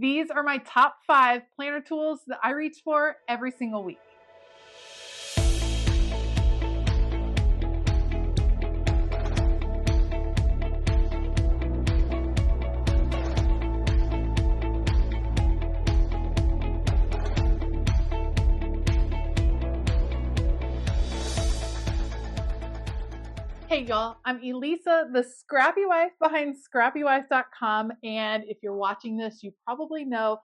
These are my top 5 planner tools that I reach for every single week. Hey y'all, I'm Elisa, the Scrappy Wife behind ScrappyWife.com. And if you're watching this, you probably know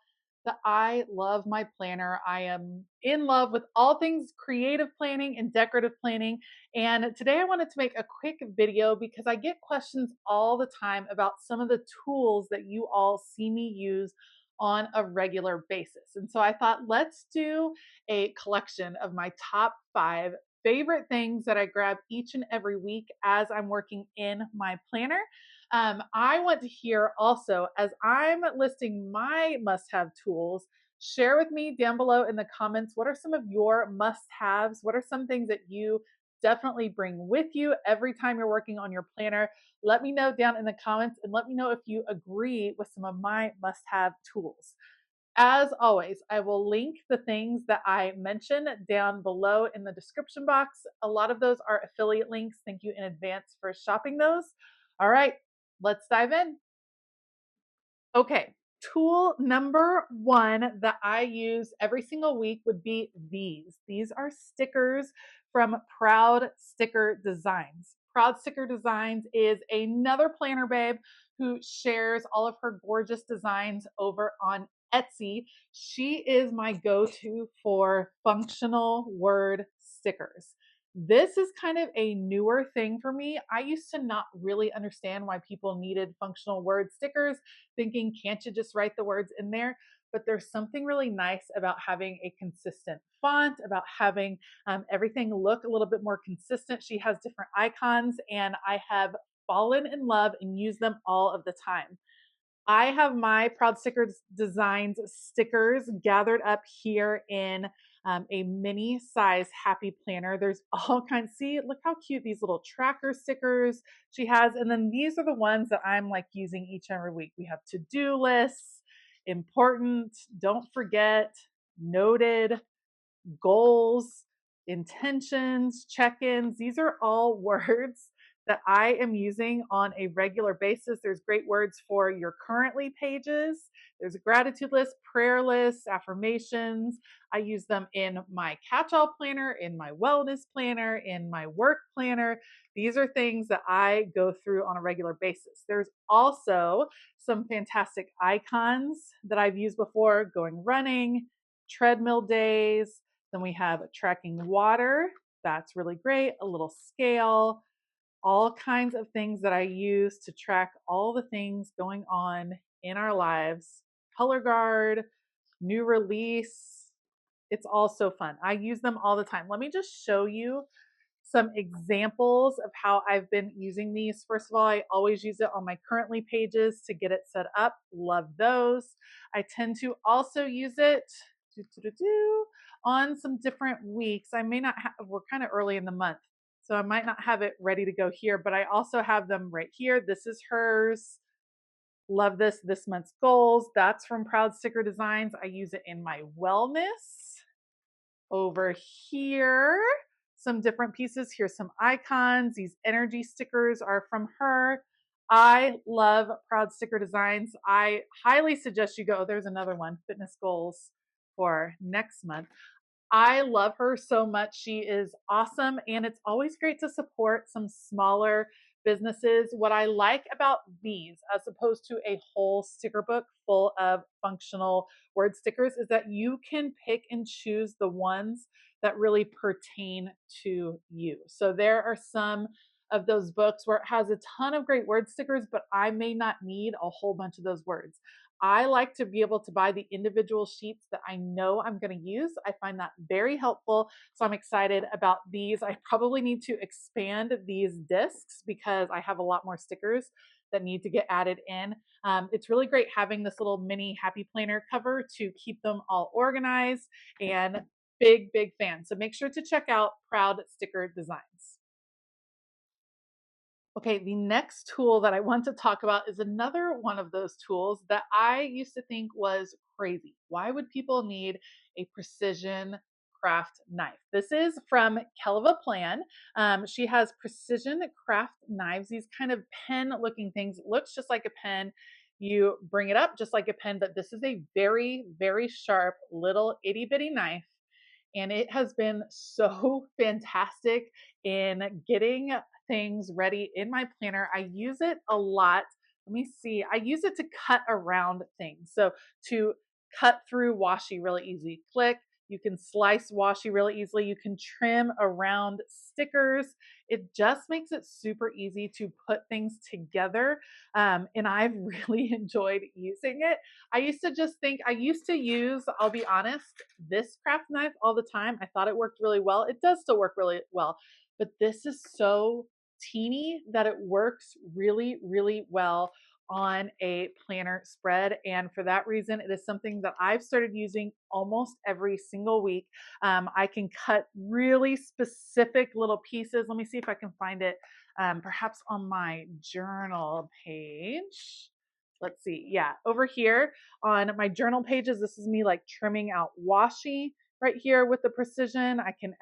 that I love my planner. I am in love with all things creative planning and decorative planning. And today I wanted to make a quick video because I get questions all the time about some of the tools that you all see me use on a regular basis. And so I thought, let's do a collection of my top 5 favorite things that I grab each and every week as I'm working in my planner. I want to hear also, as I'm listing my must-have tools, share with me down below in the comments, what are some of your must-haves? What are some things that you definitely bring with you every time you're working on your planner? Let me know down in the comments and let me know if you agree with some of my must-have tools. As always, I will link the things that I mention down below in the description box. A lot of those are affiliate links. Thank you in advance for shopping those. All right, let's dive in. Okay, tool number 1 that I use every single week would be these. These are stickers from Proud Sticker Designs. Proud Sticker Designs is another planner babe who shares all of her gorgeous designs over on Etsy. She is my go-to for functional word stickers. This is kind of a newer thing for me. I used to not really understand why people needed functional word stickers, thinking, can't you just write the words in there? But there's something really nice about having a consistent font, about having everything look a little bit more consistent. She has different icons, and I have fallen in love and use them all of the time. I have my Proud Stickers Designs stickers gathered up here in a mini size happy planner. There's all kinds. See, look how cute these little tracker stickers she has. And then these are the ones that I'm like using each and every week. We have to-do lists, important, don't forget, noted, goals, intentions, check-ins. These are all words that I am using on a regular basis. There's great words for your currently pages. There's a gratitude list, prayer list, affirmations. I use them in my catch-all planner, in my wellness planner, in my work planner. These are things that I go through on a regular basis. There's also some fantastic icons that I've used before, going running, treadmill days. Then we have tracking water. That's really great. A little scale, all kinds of things that I use to track all the things going on in our lives. Color guard, new release. It's all so fun. I use them all the time. Let me just show you some examples of how I've been using these. First of all, I always use it on my currently pages to get it set up. Love those. I tend to also use it on some different weeks. I may not have, we're kind of early in the month, so I might not have it ready to go here, but I also have them right here. This is hers. Love this month's goals. That's from Proud Sticker Designs. I use it in my wellness. Over here, some different pieces. Here's some icons. These energy stickers are from her. I love Proud Sticker Designs. I highly suggest you go. There's another one, fitness goals for next month. I love her so much. She is awesome, and it's always great to support some smaller businesses. What I like about these, as opposed to a whole sticker book full of functional word stickers, is that you can pick and choose the ones that really pertain to you. So there are some of those books where it has a ton of great word stickers, but I may not need a whole bunch of those words. I like to be able to buy the individual sheets that I know I'm going to use. I find that very helpful. So I'm excited about these. I probably need to expand these discs because I have a lot more stickers that need to get added in. It's really great having this little mini happy planner cover to keep them all organized, and big fan. So make sure to check out Proud Sticker Designs. Okay, the next tool that I want to talk about is another one of those tools that I used to think was crazy. Why would people need a precision craft knife? This is from Kelva Plan. She has precision craft knives, these kind of pen looking things. It looks just like a pen. You bring it up just like a pen, but this is a very, very sharp little itty bitty knife, and it has been so fantastic in getting things ready in my planner. I use it a lot. Let me see. I use it to cut around things. So to cut through washi really easy. Click. You can slice washi really easily. You can trim around stickers. It just makes it super easy to put things together. And I've really enjoyed using it. I used to use, I'll be honest, this craft knife all the time. I thought it worked really well. It does still work really well, but this is so teeny that it works really, really well on a planner spread. And for that reason, it is something that I've started using almost every single week. I can cut really specific little pieces. Let me see if I can find it perhaps on my journal page. Let's see. Yeah, over here on my journal pages, this is me like trimming out washi right here with the precision. I can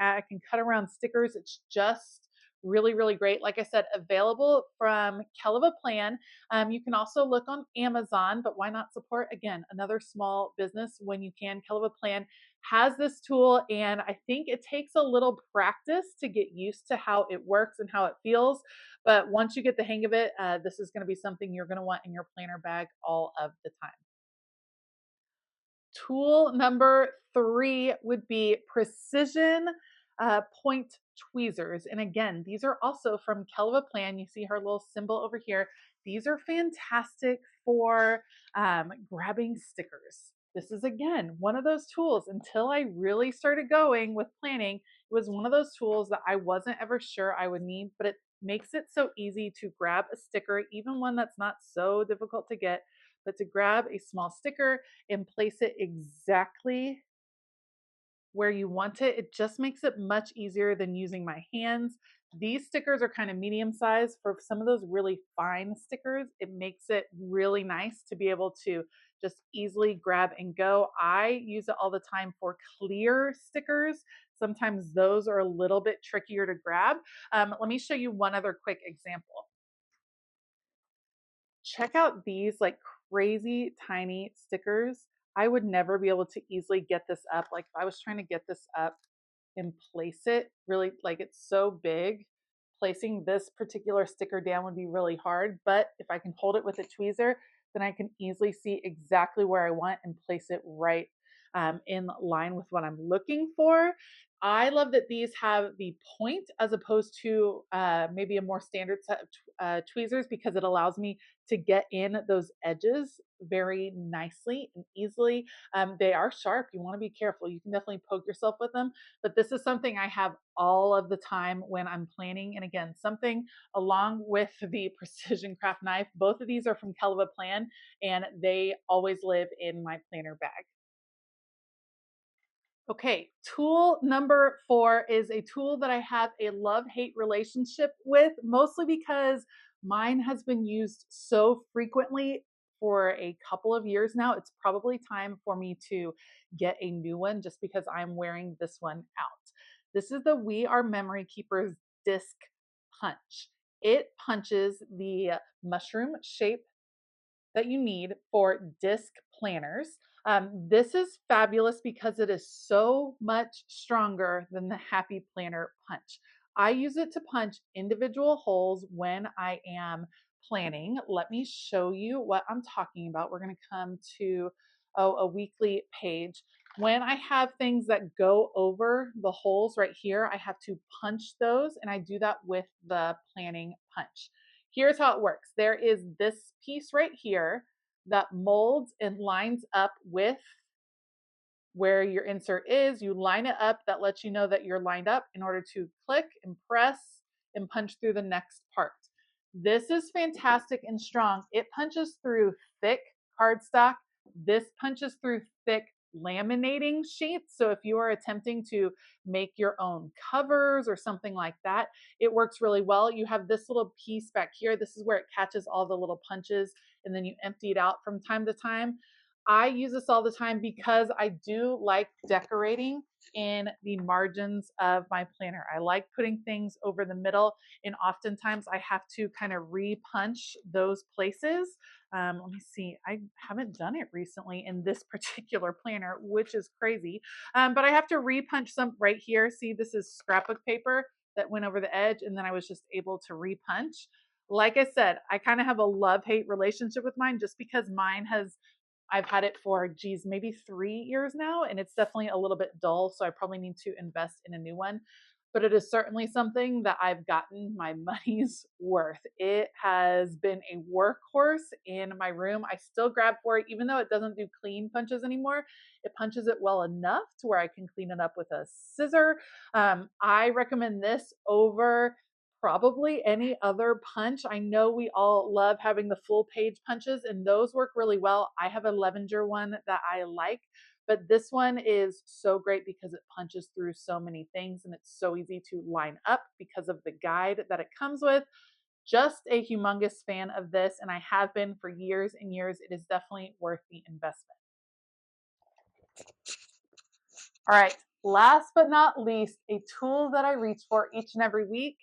cut around stickers. It's just really, really great. Like I said, available from Kelva Plan. You can also look on Amazon, but why not support, again, another small business when you can? Kelva Plan has this tool, and I think it takes a little practice to get used to how it works and how it feels. But once you get the hang of it, this is going to be something you're going to want in your planner bag all of the time. Tool number 3 would be precision point tweezers. And again, these are also from Kelva Plan. You see her little symbol over here. These are fantastic for grabbing stickers. This is, again, one of those tools. Until I really started going with planning, it was one of those tools that I wasn't ever sure I would need, but it makes it so easy to grab a sticker, even one that's not so difficult to get, but to grab a small sticker and place it exactly where you want it. It just makes it much easier than using my hands. These stickers are kind of medium size. For some of those really fine stickers, it makes it really nice to be able to just easily grab and go. I use it all the time for clear stickers. Sometimes those are a little bit trickier to grab. Let me show you one other quick example. Check out these like crazy tiny stickers. I would never be able to easily get this up. Like if I was trying to get this up and place it really, like it's so big, placing this particular sticker down would be really hard. But if I can hold it with a tweezer, then I can easily see exactly where I want and place it right in line with what I'm looking for. I love that these have the point as opposed to maybe a more standard set of tweezers, because it allows me to get in those edges very nicely and easily. They are sharp. You want to be careful. You can definitely poke yourself with them, but this is something I have all of the time when I'm planning. And again, something along with the precision craft knife, both of these are from Kelva Plan, and they always live in my planner bag. Okay, tool number 4 is a tool that I have a love-hate relationship with, mostly because mine has been used so frequently for a couple of years now. It's probably time for me to get a new one just because I'm wearing this one out. This is the We Are Memory Keepers Disc Punch. It punches the mushroom shape that you need for disc planners. This is fabulous because it is so much stronger than the Happy Planner Punch. I use it to punch individual holes when I am planning. Let me show you what I'm talking about. We're going to come to a weekly page. When I have things that go over the holes right here, I have to punch those, and I do that with the planning punch. Here's how it works. There is this piece right here that molds and lines up with where your insert is. You line it up. That lets you know that you're lined up in order to click and press and punch through the next part. This is fantastic and strong. It punches through thick cardstock. This punches through thick laminating sheets. So if you are attempting to make your own covers or something like that, it works really well. You have this little piece back here. This is where it catches all the little punches, and then you empty it out from time to time. I use this all the time because I do like decorating in the margins of my planner. I like putting things over the middle, and oftentimes I have to kind of re-punch those places. Let me see, I haven't done it recently in this particular planner, which is crazy. But I have to re-punch some right here. See, this is scrapbook paper that went over the edge, and then I was just able to re-punch. Like I said, I kind of have a love-hate relationship with mine just because mine has, I've had it for, geez, maybe 3 years now, and it's definitely a little bit dull. So I probably need to invest in a new one. But it is certainly something that I've gotten my money's worth. It has been a workhorse in my room. I still grab for it, even though it doesn't do clean punches anymore. It punches it well enough to where I can clean it up with a scissor. I recommend this over probably any other punch. I know we all love having the full page punches, and those work really well. I have a Levenger one that I like, but this one is so great because it punches through so many things, and it's so easy to line up because of the guide that it comes with. Just a humongous fan of this, and I have been for years and years. It is definitely worth the investment. All right, last but not least, a tool that I reach for each and every week,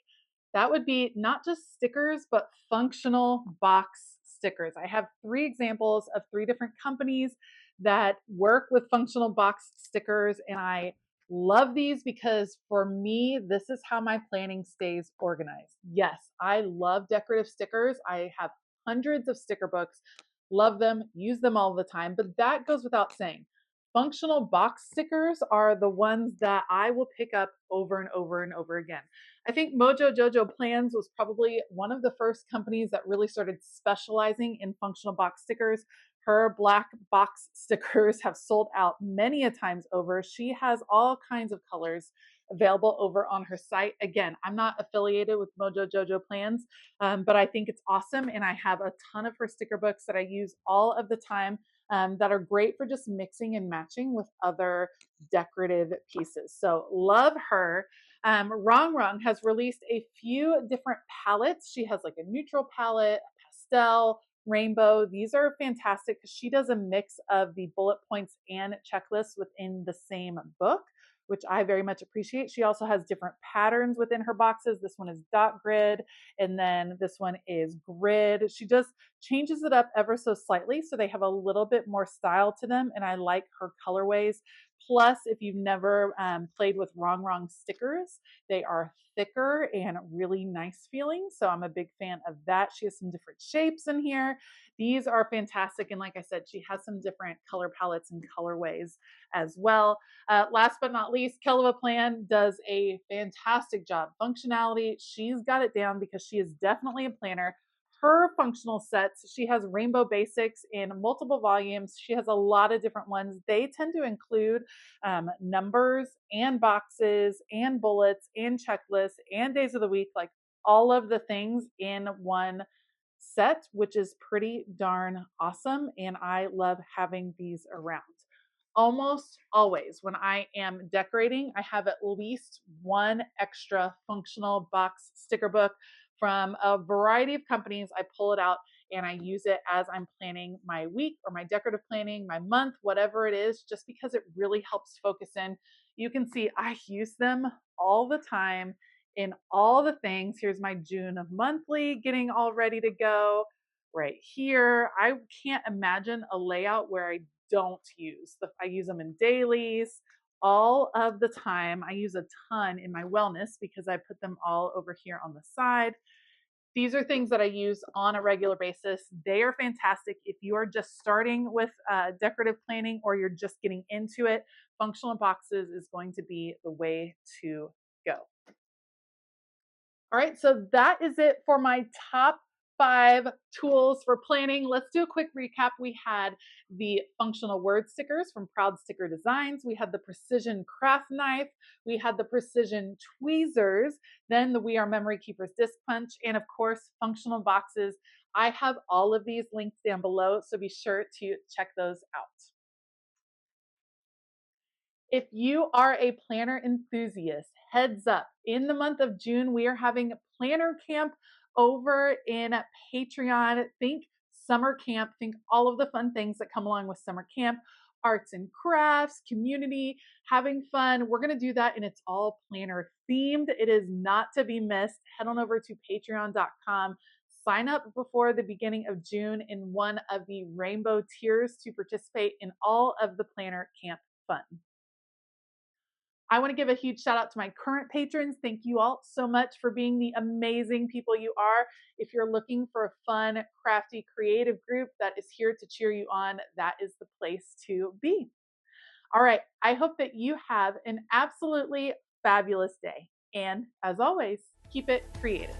that would be not just stickers, but functional box stickers. I have 3 examples of 3 different companies that work with functional box stickers, and I love these because for me, this is how my planning stays organized. Yes, I love decorative stickers. I have hundreds of sticker books, love them, use them all the time, but that goes without saying. Functional box stickers are the ones that I will pick up over and over and over again. I think Mojo Jojo Plans was probably one of the first companies that really started specializing in functional box stickers. Her black box stickers have sold out many a times over. She has all kinds of colors available over on her site. Again, I'm not affiliated with Mojo Jojo Plans, but I think it's awesome. And I have a ton of her sticker books that I use all of the time, that are great for just mixing and matching with other decorative pieces. So love her. Rong Rong has released a few different palettes. She has like a neutral palette, a pastel, rainbow. These are fantastic because she does a mix of the bullet points and checklists within the same book, which I very much appreciate. She also has different patterns within her boxes. This one is dot grid, and then this one is grid. She just changes it up ever so slightly so they have a little bit more style to them, and I like her colorways. Plus, if you've never played with Rong Rong stickers, they are thicker and really nice feeling. So I'm a big fan of that. She has some different shapes in here. These are fantastic. And like I said, she has some different color palettes and colorways as well. Last but not least, Kelva Plan does a fantastic job. Functionality, she's got it down because she is definitely a planner. Her functional sets, she has rainbow basics in multiple volumes. She has a lot of different ones. They tend to include numbers and boxes and bullets and checklists and days of the week, like all of the things in one set, which is pretty darn awesome. And I love having these around. Almost always when I am decorating, I have at least one extra functional box sticker book from a variety of companies. I pull it out and I use it as I'm planning my week or my decorative planning, my month, whatever it is, just because it really helps focus in. You can see I use them all the time in all the things. Here's my June monthly getting all ready to go right here. I can't imagine a layout where I don't use. I use them in dailies all of the time. I use a ton in my wellness because I put them all over here on the side. These are things that I use on a regular basis. They are fantastic if you are just starting with decorative planning or you're just getting into it. Functional boxes is going to be the way to go. All right, so that is it for my top 5 tools for planning. Let's do a quick recap. We had the functional word stickers from Proud Sticker Designs. We had the precision craft knife. We had the precision tweezers. Then the We Are Memory Keepers disc punch. And of course, functional boxes. I have all of these links down below, so be sure to check those out. If you are a planner enthusiast, heads up, in the month of June, we are having planner camp over in Patreon. Think summer camp, think all of the fun things that come along with summer camp, arts and crafts, community, having fun. We're going to do that, and it's all planner themed. It is not to be missed. Head on over to patreon.com. Sign up before the beginning of June in one of the rainbow tiers to participate in all of the planner camp fun. I want to give a huge shout out to my current patrons. Thank you all so much for being the amazing people you are. If you're looking for a fun, crafty, creative group that is here to cheer you on, that is the place to be. All right. I hope that you have an absolutely fabulous day. And as always, keep it creative.